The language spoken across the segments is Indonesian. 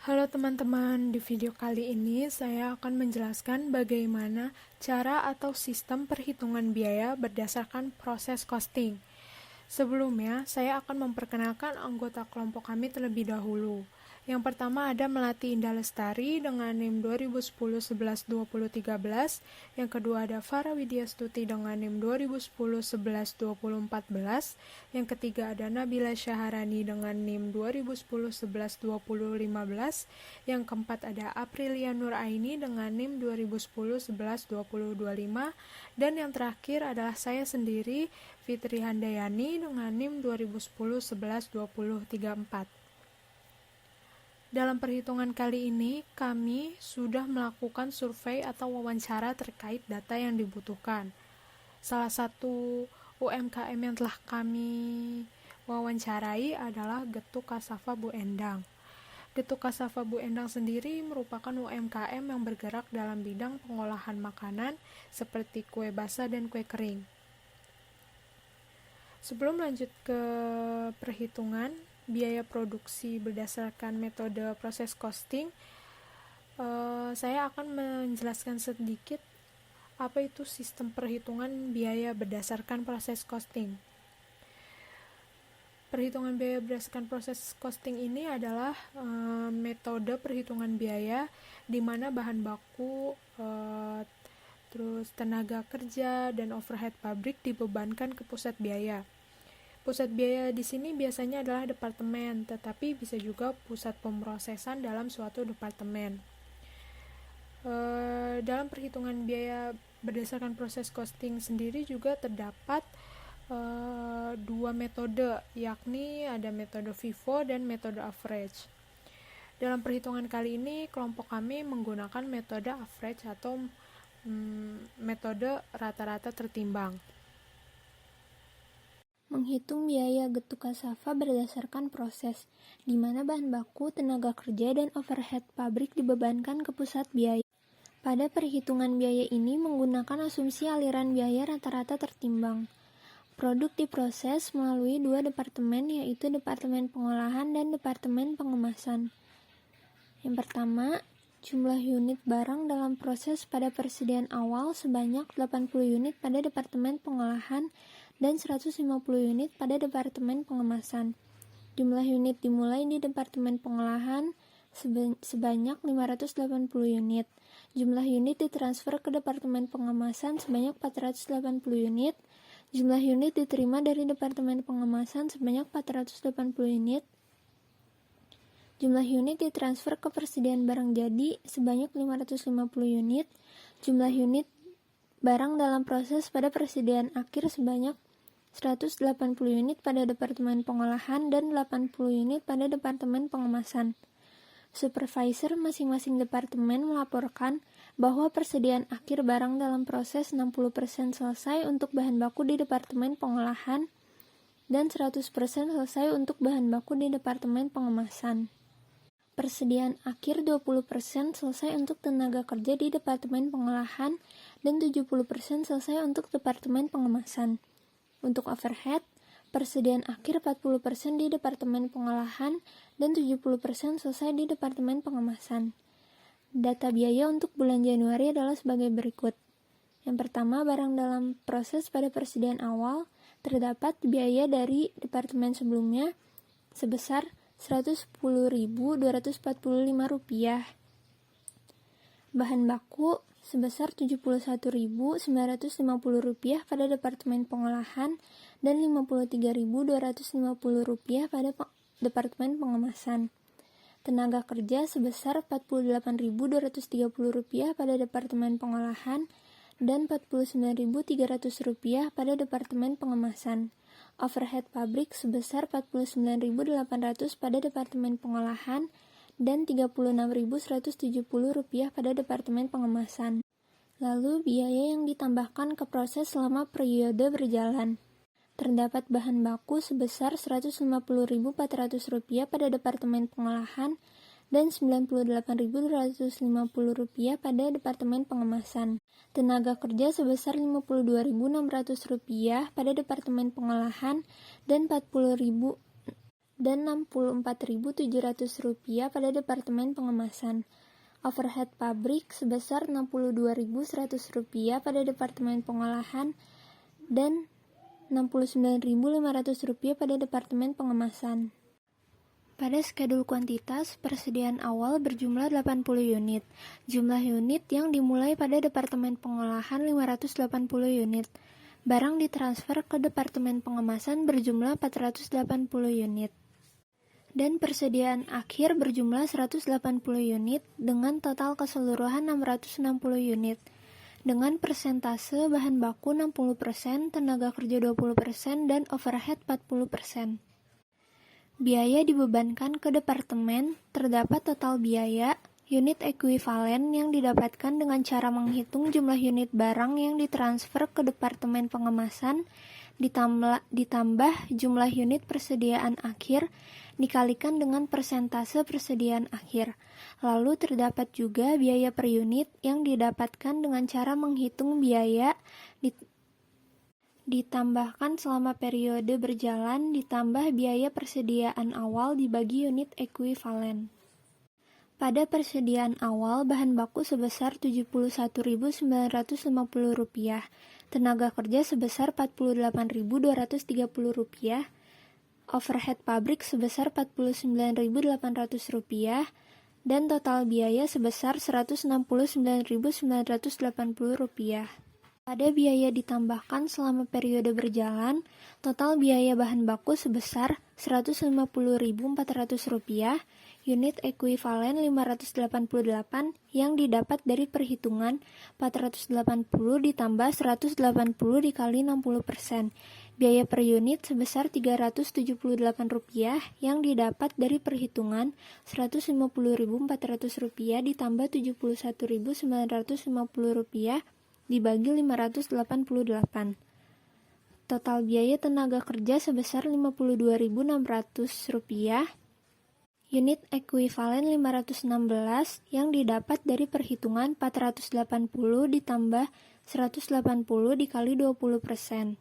Halo teman-teman, di video kali ini saya akan menjelaskan bagaimana cara atau sistem perhitungan biaya berdasarkan proses costing. Sebelumnya, saya akan memperkenalkan anggota kelompok kami terlebih dahulu. Yang pertama ada Melati Indah Lestari dengan NIM 2010-11-2013. Yang kedua ada Farah Widyastuti dengan NIM 2010-11-2014. Yang ketiga ada Nabila Syaharani dengan NIM 2010-11-2015. Yang keempat ada Aprilia Nuraini dengan NIM 2010-11-2025. Dan yang terakhir adalah saya sendiri, Fitri Handayani dengan NIM 2010-11-2034. Dalam perhitungan kali ini, kami sudah melakukan survei atau wawancara terkait data yang dibutuhkan. Salah satu UMKM yang telah kami wawancarai adalah Getuk Kasava Bu Endang. Getuk Kasava Bu Endang sendiri merupakan UMKM yang bergerak dalam bidang pengolahan makanan seperti kue basah dan kue kering. Sebelum lanjut ke perhitungan biaya produksi berdasarkan metode proses costing, saya akan menjelaskan sedikit apa itu sistem perhitungan biaya berdasarkan proses costing. Perhitungan biaya berdasarkan proses costing ini adalah metode perhitungan biaya di mana bahan baku, terus tenaga kerja dan overhead pabrik dibebankan ke pusat biaya. Pusat biaya di sini biasanya adalah departemen, tetapi bisa juga pusat pemrosesan dalam suatu departemen. Dalam perhitungan biaya berdasarkan proses costing sendiri juga terdapat dua metode, yakni ada metode FIFO dan metode average. Dalam perhitungan kali ini, kelompok kami menggunakan metode average atau metode rata-rata tertimbang. Menghitung biaya Getuk Kasava berdasarkan proses, di mana bahan baku, tenaga kerja, dan overhead pabrik dibebankan ke pusat biaya. Pada perhitungan biaya ini menggunakan asumsi aliran biaya rata-rata tertimbang. Produk diproses melalui dua departemen, yaitu Departemen Pengolahan dan Departemen Pengemasan. Yang pertama, jumlah unit barang dalam proses pada persediaan awal sebanyak 80 unit pada Departemen Pengolahan dan 150 unit pada Departemen Pengemasan. Jumlah unit dimulai di Departemen Pengolahan sebanyak 580 unit. Jumlah unit ditransfer ke Departemen Pengemasan sebanyak 480 unit. Jumlah unit diterima dari Departemen Pengemasan sebanyak 480 unit. Jumlah unit ditransfer ke persediaan barang jadi sebanyak 550 unit. Jumlah unit barang dalam proses pada persediaan akhir sebanyak 180 unit pada Departemen Pengolahan dan 80 unit pada Departemen Pengemasan. Supervisor masing-masing departemen melaporkan bahwa persediaan akhir barang dalam proses 60% selesai untuk bahan baku di Departemen Pengolahan dan 100% selesai untuk bahan baku di Departemen Pengemasan. Persediaan akhir 20% selesai untuk tenaga kerja di Departemen Pengolahan dan 70% selesai untuk Departemen Pengemasan. Untuk overhead, persediaan akhir 40% di Departemen Pengolahan dan 70% selesai di Departemen Pengemasan. Data biaya untuk bulan Januari adalah sebagai berikut. Yang pertama, barang dalam proses pada persediaan awal terdapat biaya dari departemen sebelumnya sebesar Rp110.245. Bahan baku sebesar Rp71.950 pada Departemen Pengolahan dan Rp53.250 pada Departemen Pengemasan. Tenaga kerja sebesar Rp48.230 pada Departemen Pengolahan dan Rp49.300 pada Departemen Pengemasan. Overhead pabrik sebesar Rp49.800 pada Departemen Pengolahan dan Rp36.170 pada Departemen Pengemasan. Lalu biaya yang ditambahkan ke proses selama periode berjalan. Terdapat bahan baku sebesar Rp150.400 pada Departemen Pengolahan dan Rp98.250 pada Departemen Pengemasan. Tenaga kerja sebesar Rp52.600 pada Departemen Pengolahan dan dan Rp64.700 pada Departemen Pengemasan. Overhead pabrik sebesar Rp62.100 pada Departemen Pengolahan dan Rp69.500 pada Departemen Pengemasan. Pada skedul kuantitas, persediaan awal berjumlah 80 unit. Jumlah unit yang dimulai pada Departemen Pengolahan 580 unit. Barang ditransfer ke Departemen Pengemasan berjumlah 480 unit. Dan persediaan akhir berjumlah 180 unit dengan total keseluruhan 660 unit. Dengan persentase bahan baku 60%, tenaga kerja 20%, dan overhead 40%. Biaya dibebankan ke departemen, terdapat total biaya, unit ekuivalen yang didapatkan dengan cara menghitung jumlah unit barang yang ditransfer ke Departemen Pengemasan, ditambah jumlah unit persediaan akhir, dikalikan dengan persentase persediaan akhir. Lalu terdapat juga biaya per unit yang didapatkan dengan cara menghitung biaya ditambahkan selama periode berjalan ditambah biaya persediaan awal dibagi unit ekuivalen. Pada persediaan awal, bahan baku sebesar Rp71.950, tenaga kerja sebesar Rp48.230, overhead pabrik sebesar Rp49.800, dan total biaya sebesar Rp169.980. Pada biaya ditambahkan selama periode berjalan, total biaya bahan baku sebesar Rp150.400, unit ekuivalen 588 yang didapat dari perhitungan 480 ditambah 180 dikali 60%. Biaya per unit sebesar Rp378 yang didapat dari perhitungan Rp150.400 ditambah Rp71.950 dibagi 588. Total biaya tenaga kerja sebesar Rp52.600, unit ekuivalen 516 yang didapat dari perhitungan 480 ditambah 180 dikali 20%.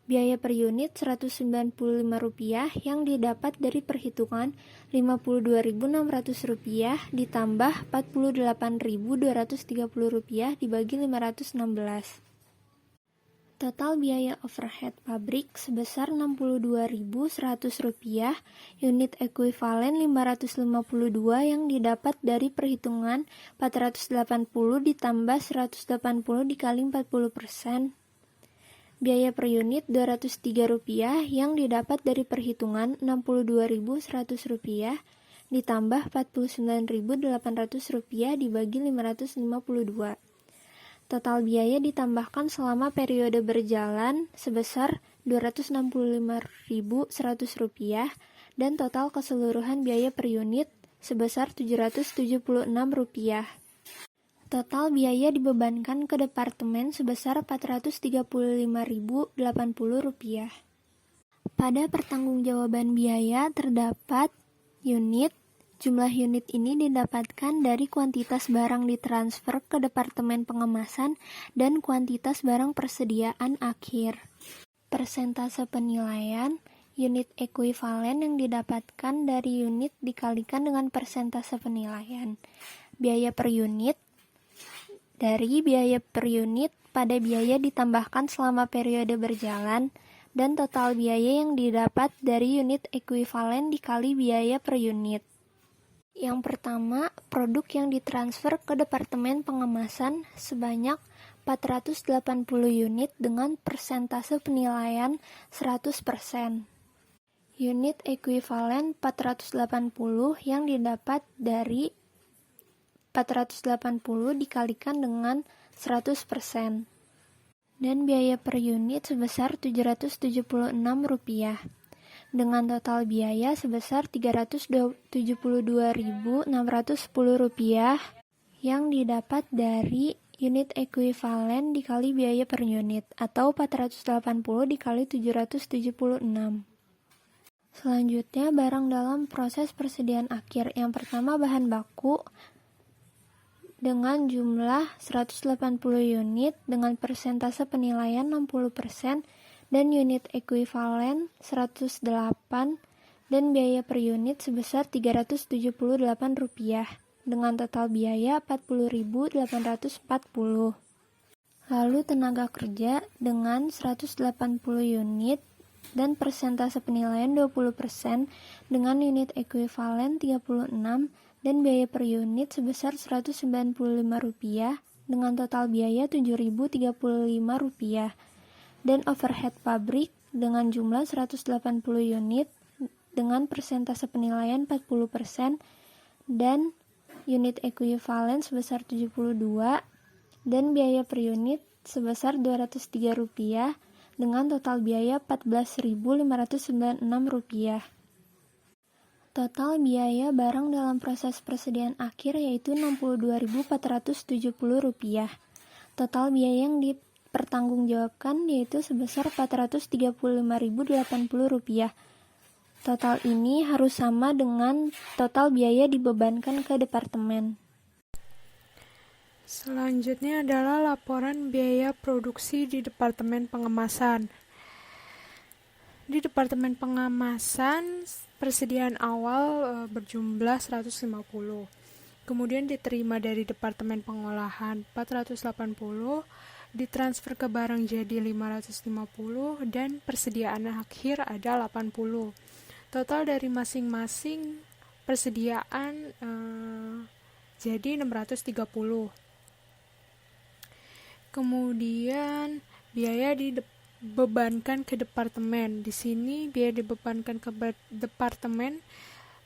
Biaya per unit Rp195 yang didapat dari perhitungan Rp52.600 ditambah Rp48.230 dibagi 516. Total biaya overhead pabrik sebesar Rp62.100, unit ekuivalen 552 yang didapat dari perhitungan 480 ditambah 180 dikali 40%. Biaya per unit Rp203 yang didapat dari perhitungan Rp62.100 ditambah Rp49.800 dibagi 552. Total biaya ditambahkan selama periode berjalan sebesar Rp265.100 dan total keseluruhan biaya per unit sebesar Rp776. Total biaya dibebankan ke departemen sebesar Rp435.080. Pada pertanggungjawaban biaya terdapat unit. Jumlah unit ini didapatkan dari kuantitas barang ditransfer ke Departemen Pengemasan dan kuantitas barang persediaan akhir. Persentase penilaian, unit ekuivalen yang didapatkan dari unit dikalikan dengan persentase penilaian. Biaya per unit, dari biaya per unit pada biaya ditambahkan selama periode berjalan, dan total biaya yang didapat dari unit ekuivalen dikali biaya per unit. Yang pertama, produk yang ditransfer ke Departemen Pengemasan sebanyak 480 unit dengan persentase penilaian 100%. Unit ekuivalen 480 yang didapat dari 480 dikalikan dengan 100%. Dan biaya per unit sebesar Rp776. Dengan total biaya sebesar Rp372.610 yang didapat dari unit ekuivalen dikali biaya per unit atau 480 dikali 776. Selanjutnya barang dalam proses persediaan akhir. Yang pertama bahan baku dengan jumlah 180 unit dengan persentase penilaian 60%. Dan unit ekuivalen 108 dan biaya per unit sebesar Rp378 dengan total biaya Rp40.840. Lalu tenaga kerja dengan 180 unit dan persentase penilaian 20% dengan unit ekuivalen 36 dan biaya per unit sebesar Rp195 dengan total biaya Rp7.035 dan overhead pabrik dengan jumlah 180 unit dengan persentase penilaian 40% dan unit ekuivalen sebesar 72 dan biaya per unit sebesar Rp203 dengan total biaya Rp14.596. Total biaya barang dalam proses persediaan akhir yaitu Rp62.470. Total biaya yang dipertanggungjawabkan yaitu sebesar Rp435.080. Total ini harus sama dengan total biaya dibebankan ke departemen. Selanjutnya adalah laporan biaya produksi di Departemen Pengemasan. Di Departemen Pengemasan, persediaan awal berjumlah 150. Kemudian diterima dari Departemen Pengolahan 480, ditransfer ke barang jadi 550, dan persediaan akhir ada 80. Total dari masing-masing persediaan jadi 630. Kemudian biaya dibebankan ke departemen. Di sini biaya dibebankan ke departemen.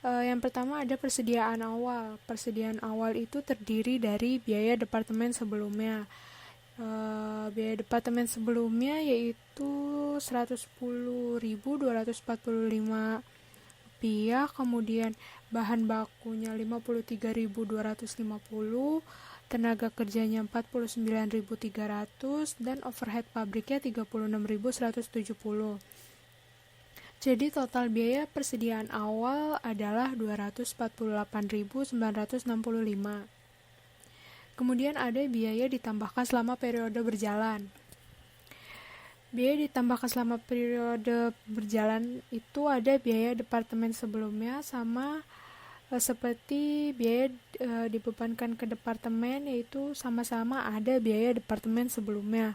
Yang pertama ada persediaan awal. Persediaan awal itu terdiri dari biaya departemen sebelumnya. Biaya departemen sebelumnya yaitu Rp110.245. Kemudian bahan bakunya Rp53.250. Tenaga kerjanya 49.300 dan overhead pabriknya 36.170. Jadi total biaya persediaan awal adalah 248.965. Kemudian ada biaya ditambahkan selama periode berjalan. Biaya ditambahkan selama periode berjalan itu ada biaya departemen sebelumnya sama seperti biaya dibebankan ke departemen, yaitu sama-sama ada biaya departemen sebelumnya.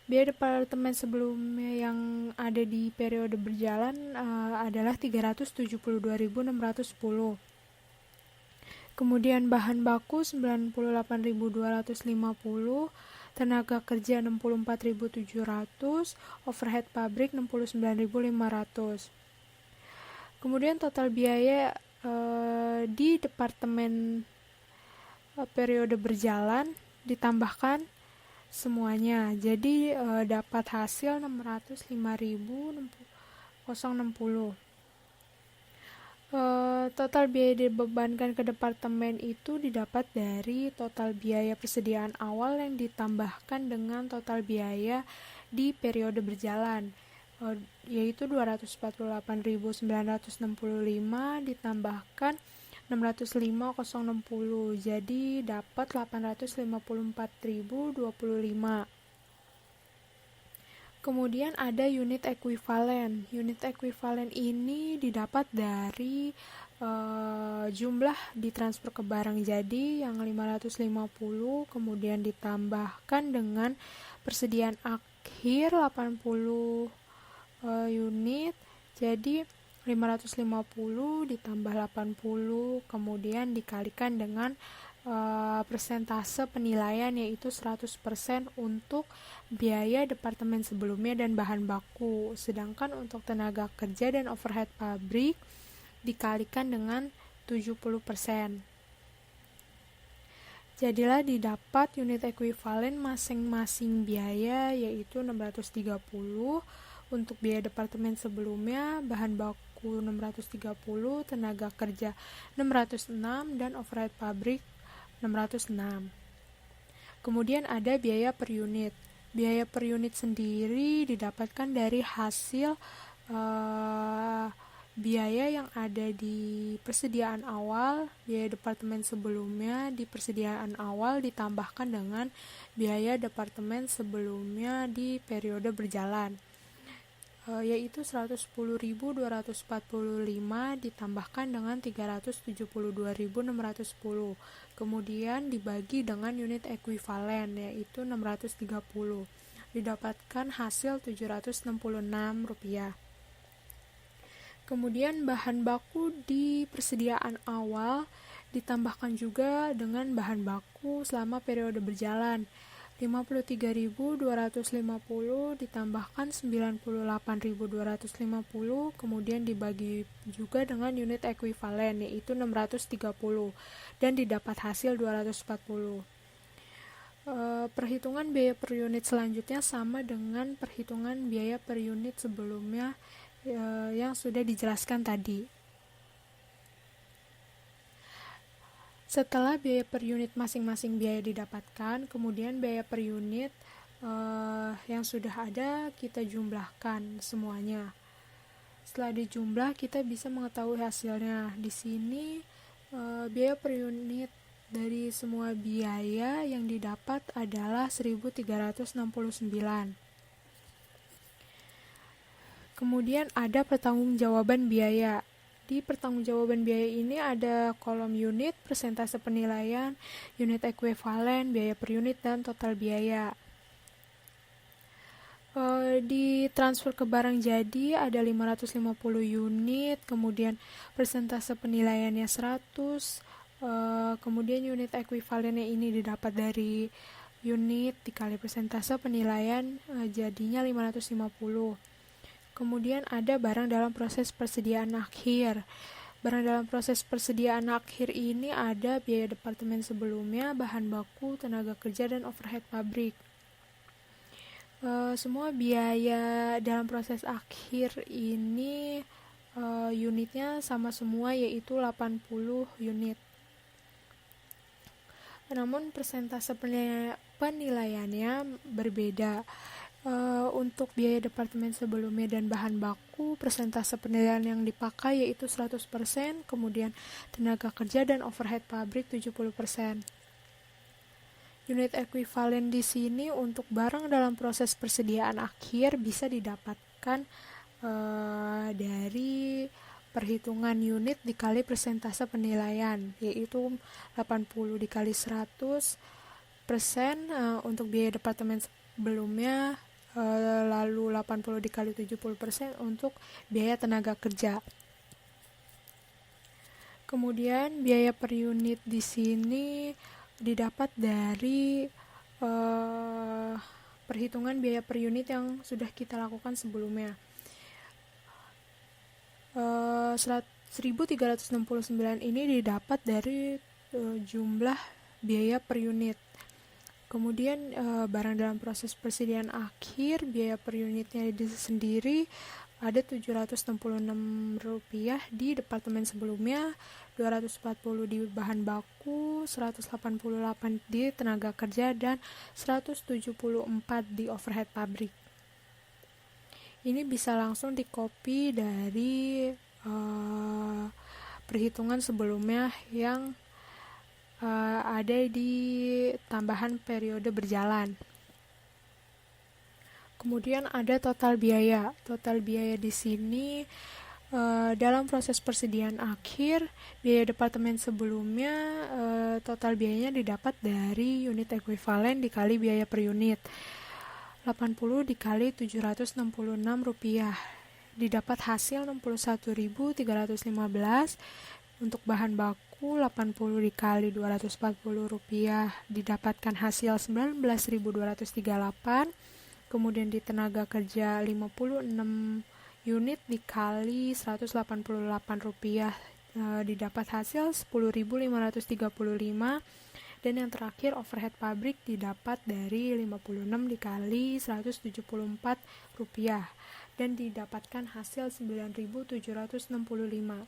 Biaya departemen sebelumnya yang ada di periode berjalan adalah Rp372.610. Kemudian bahan baku Rp98.250, tenaga kerja Rp64.700, overhead pabrik Rp69.500. Kemudian total biaya di departemen periode berjalan ditambahkan semuanya, jadi dapat hasil 605.060. Total biaya dibebankan ke departemen itu didapat dari total biaya persediaan awal yang ditambahkan dengan total biaya di periode berjalan, yaitu 248.965 ditambahkan 605.060, jadi dapat 854.025. Kemudian ada unit ekuivalen. Unit ekuivalen ini didapat dari jumlah ditransfer ke barang jadi yang 550, kemudian ditambahkan dengan persediaan akhir 80 unit, jadi 550 ditambah 80, kemudian dikalikan dengan persentase penilaian yaitu 100% untuk biaya departemen sebelumnya dan bahan baku, sedangkan untuk tenaga kerja dan overhead pabrik dikalikan dengan 70%. Jadilah didapat unit ekuivalen masing-masing biaya yaitu 630 untuk biaya departemen sebelumnya, bahan baku 630, tenaga kerja 606, dan overhead pabrik 606. Kemudian ada biaya per unit. Biaya per unit sendiri didapatkan dari hasil biaya yang ada di persediaan awal, biaya departemen sebelumnya di persediaan awal ditambahkan dengan biaya departemen sebelumnya di periode berjalan. yaitu 110.245 ditambahkan dengan 372.610, kemudian dibagi dengan unit ekuivalen yaitu 630, didapatkan hasil Rp766. Kemudian bahan baku di persediaan awal ditambahkan juga dengan bahan baku selama periode berjalan. 53.250 ditambahkan 98.250, kemudian dibagi juga dengan unit ekuivalen yaitu 630 dan didapat hasil 240. Perhitungan biaya per unit selanjutnya sama dengan perhitungan biaya per unit sebelumnya yang sudah dijelaskan tadi. Setelah biaya per unit masing-masing biaya didapatkan, kemudian biaya per unit yang sudah ada kita jumlahkan semuanya. Setelah dijumlah, kita bisa mengetahui hasilnya. Di sini biaya per unit dari semua biaya yang didapat adalah 1.369. Kemudian ada pertanggungjawaban biaya. Di pertanggungjawaban biaya ini ada kolom unit, persentase penilaian, unit ekuivalen, biaya per unit, dan total biaya. Di transfer ke barang jadi ada 550 unit, kemudian persentase penilaiannya 100, kemudian unit ekuivalennya ini didapat dari unit dikali persentase penilaian, jadinya 550. Kemudian ada barang dalam proses persediaan akhir. Barang dalam proses persediaan akhir ini ada biaya departemen sebelumnya, bahan baku, tenaga kerja, dan overhead pabrik. Semua biaya dalam proses akhir ini unitnya sama semua, yaitu 80 unit. Namun persentase penilaiannya berbeda. Untuk biaya departemen sebelumnya dan bahan baku, persentase penilaian yang dipakai yaitu 100%, kemudian tenaga kerja dan overhead pabrik 70%. Unit ekuivalen di sini untuk barang dalam proses persediaan akhir bisa didapatkan dari perhitungan unit dikali persentase penilaian, yaitu 80 dikali 100%, untuk biaya departemen sebelumnya, lalu 80 dikali 70% untuk biaya tenaga kerja. Kemudian biaya per unit di sini didapat dari perhitungan biaya per unit yang sudah kita lakukan sebelumnya. 1.369 ini didapat dari jumlah biaya per unit. Kemudian barang dalam proses persediaan akhir, biaya per unitnya sendiri ada Rp766 di departemen sebelumnya, 240 di bahan baku, 188 di tenaga kerja, dan 174 di overhead pabrik. Ini bisa langsung di-copy dari perhitungan sebelumnya yang ada di tambahan periode berjalan. Kemudian ada total biaya. Total biaya di sini dalam proses persediaan akhir, biaya departemen sebelumnya, total biayanya didapat dari unit ekuivalen dikali biaya per unit. 80 dikali Rp766, didapat hasil Rp61.315. Untuk bahan baku 80 dikali Rp240, didapatkan hasil Rp19.238. Kemudian di tenaga kerja 56 unit dikali Rp188, didapat hasil Rp10.535. Dan yang terakhir overhead pabrik didapat dari 56 dikali Rp174 dan didapatkan hasil Rp9.765.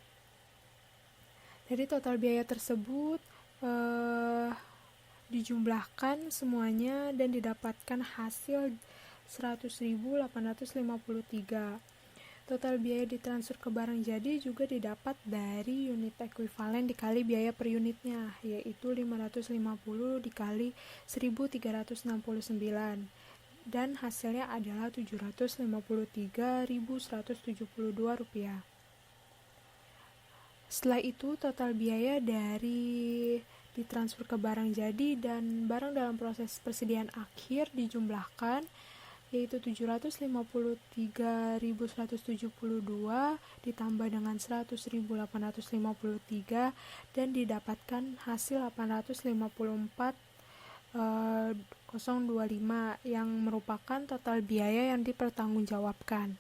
Dari total biaya tersebut dijumlahkan semuanya dan didapatkan hasil 100.853. Total biaya ditransfer ke barang jadi juga didapat dari unit ekuivalen dikali biaya per unitnya, yaitu 550 dikali 1.369. dan hasilnya adalah Rp753.172. Setelah itu, total biaya dari ditransfer ke barang jadi dan barang dalam proses persediaan akhir dijumlahkan, yaitu Rp753.172 ditambah dengan Rp100.853 dan didapatkan hasil Rp854.025 yang merupakan total biaya yang dipertanggungjawabkan.